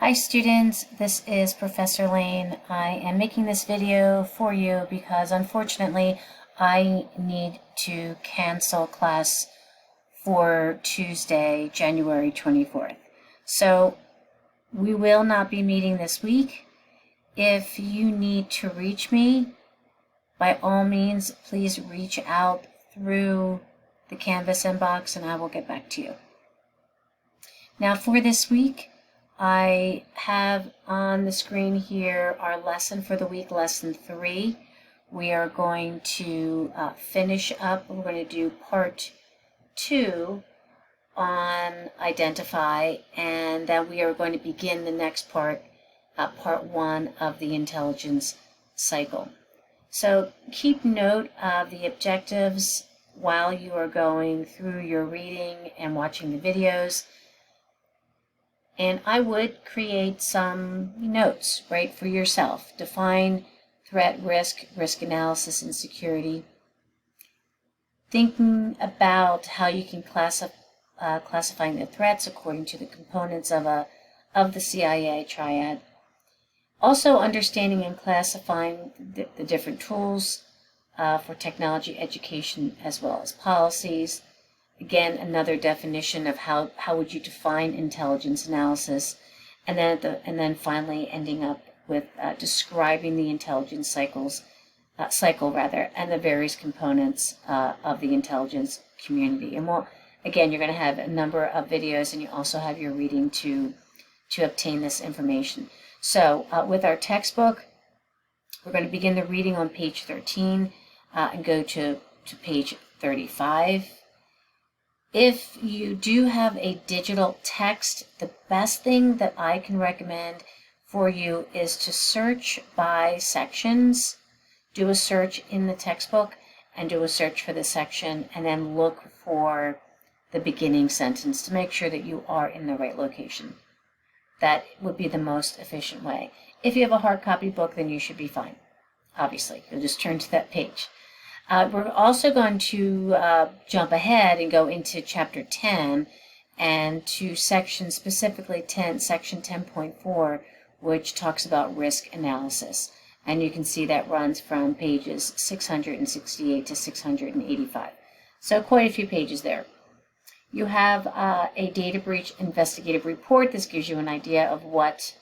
Hi students, this is Professor Lane. I am making this video for you because unfortunately I need to cancel class for Tuesday, January 24th. So we will not be meeting this week. If you need to reach me, by all means, please reach out through the Canvas inbox and I will get back to you. Now for this week, I have on the screen here our lesson for the week, lesson 3. We are going to finish up. We're going to do part 2 on identify, and then we are going to begin the next part, part 1 of the intelligence cycle. So keep note of the objectives while you are going through your reading and watching the videos. And I would create some notes, right, for yourself. Define threat, risk analysis, and security. Thinking about how you can classifying the threats according to the components of the CIA triad. Also understanding and classifying the different tools for technology education as well as policies. Again, another definition of how would you define intelligence analysis, and then finally ending up with describing the intelligence cycle, and the various components of the intelligence community. And again, you're going to have a number of videos, and you also have your reading to obtain this information. So with our textbook, we're going to begin the reading on page 13 and go to page 35. If you do have a digital text, the best thing that I can recommend for you is to search by sections. Do a search in the textbook and do a search for the section, and then look for the beginning sentence to make sure that you are in the right location. That would be the most efficient way. If you have a hard copy book, then you should be fine. Obviously, you'll just turn to that page. We're also going to jump ahead and go into chapter 10 and to section specifically section 10.4, which talks about risk analysis. And you can see that runs from pages 668 to 685. So quite a few pages there. You have a data breach investigative report. This gives you an idea of what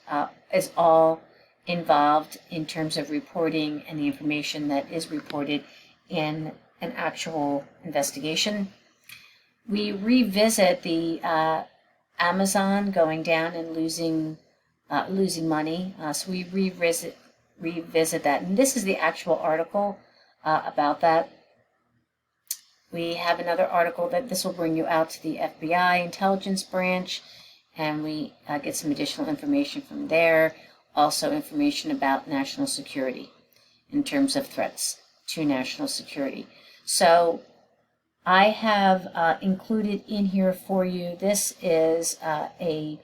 is all involved in terms of reporting and the information that is reported in an actual investigation. We revisit the Amazon going down and losing money. So we revisit that, and this is the actual article about that. We have another article that this will bring you out to the FBI intelligence branch, and we get some additional information from there. Also information about national security in terms of threats to national security. So I have included in here for you, this is a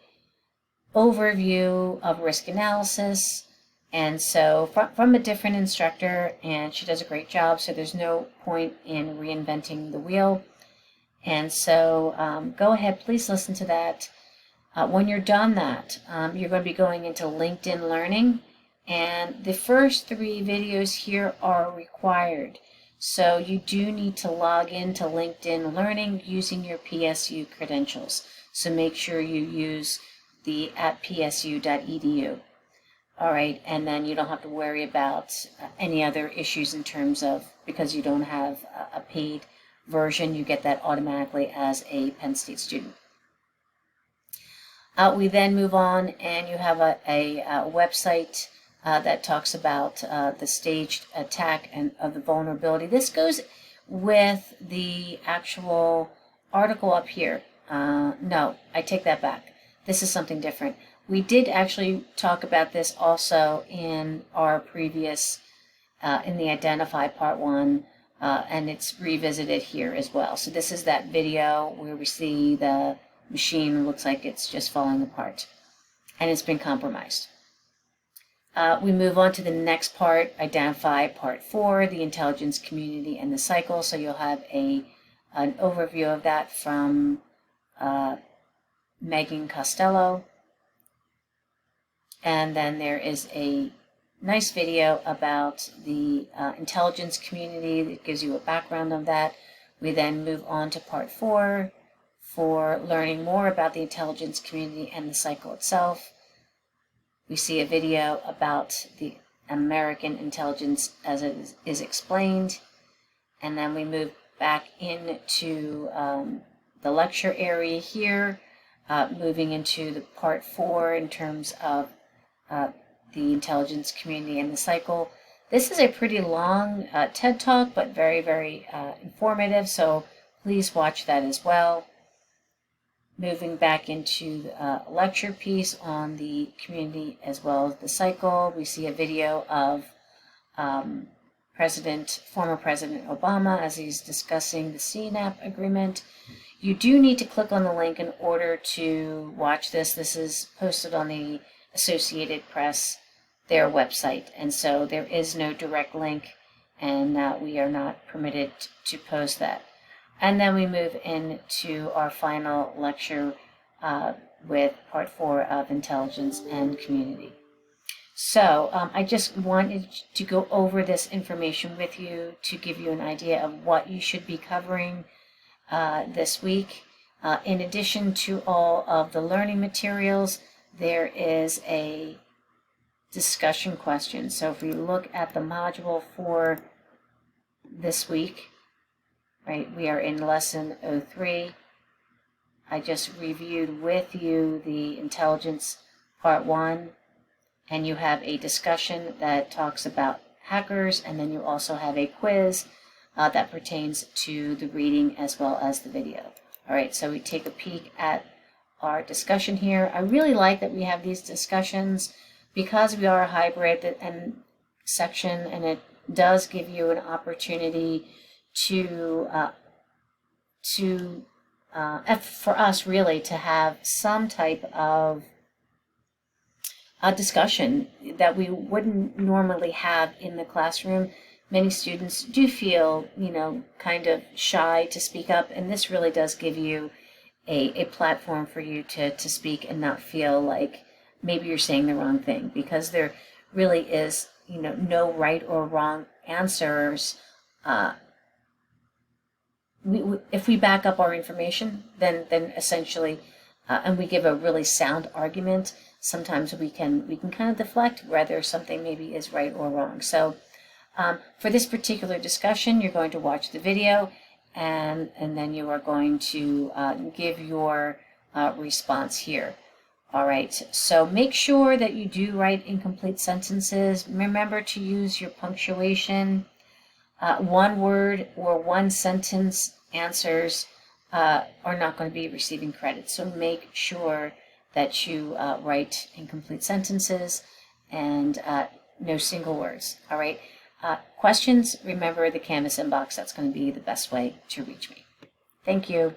overview of risk analysis, and so from a different instructor, and she does a great job, so there's no point in reinventing the wheel. And so go ahead, please listen to that. When you're done that, you're going to be going into LinkedIn Learning, and the first 3 videos here are required. So you do need to log into LinkedIn Learning using your PSU credentials. So make sure you use the @psu.edu. All right, and then you don't have to worry about any other issues in terms of, because you don't have a paid version, you get that automatically as a Penn State student. We then move on, and you have a website that talks about the staged attack and of the vulnerability. This goes with the actual article up here. No, I take that back. This is something different. We did actually talk about this also in our previous, in the Identify Part 1, and it's revisited here as well. So this is that video where we see the machine looks like it's just falling apart, and it's been compromised. We move on to the next part, Identify Part 4, the intelligence community and the cycle. So you'll have an overview of that from Megan Costello. And then there is a nice video about the intelligence community that gives you a background on that. We then move on to part 4 for learning more about the intelligence community and the cycle itself. We see a video about the American intelligence as it is explained, and then we move back into the lecture area here, moving into the part 4 in terms of the intelligence community and the cycle. This is a pretty long TED Talk, but very, very informative, so please watch that as well. Moving back into the lecture piece on the community as well as the cycle, we see a video of former President Obama as he's discussing the CNAP agreement. You do need to click on the link in order to watch this. This is posted on the Associated Press, their website, and so there is no direct link, and we are not permitted to post that. And then we move into our final lecture with part 4 of intelligence and community. So I just wanted to go over this information with you to give you an idea of what you should be covering this week. In addition to all of the learning materials, there is a discussion question. So if we look at the module for this week, right, we are in lesson 03. I just reviewed with you the intelligence part 1, and you have a discussion that talks about hackers, and then you also have a quiz that pertains to the reading as well as the video. All right, so we take a peek at our discussion here. I really like that we have these discussions because we are a hybrid and section, and it does give you an opportunity for us really to have some type of a discussion that we wouldn't normally have in the classroom. Many students do feel, kind of shy to speak up, and this really does give you a platform for you to speak and not feel like maybe you're saying the wrong thing, because there really is, no right or wrong answers. If we back up our information, then essentially, and we give a really sound argument, sometimes we can kind of deflect whether something maybe is right or wrong. So for this particular discussion, you're going to watch the video, and then you are going to give your response here. All right, so make sure that you do write incomplete sentences. Remember to use your punctuation. One word or one sentence answers are not going to be receiving credit. So make sure that you write incomplete sentences and no single words. All right. Questions, remember the Canvas inbox. That's going to be the best way to reach me. Thank you.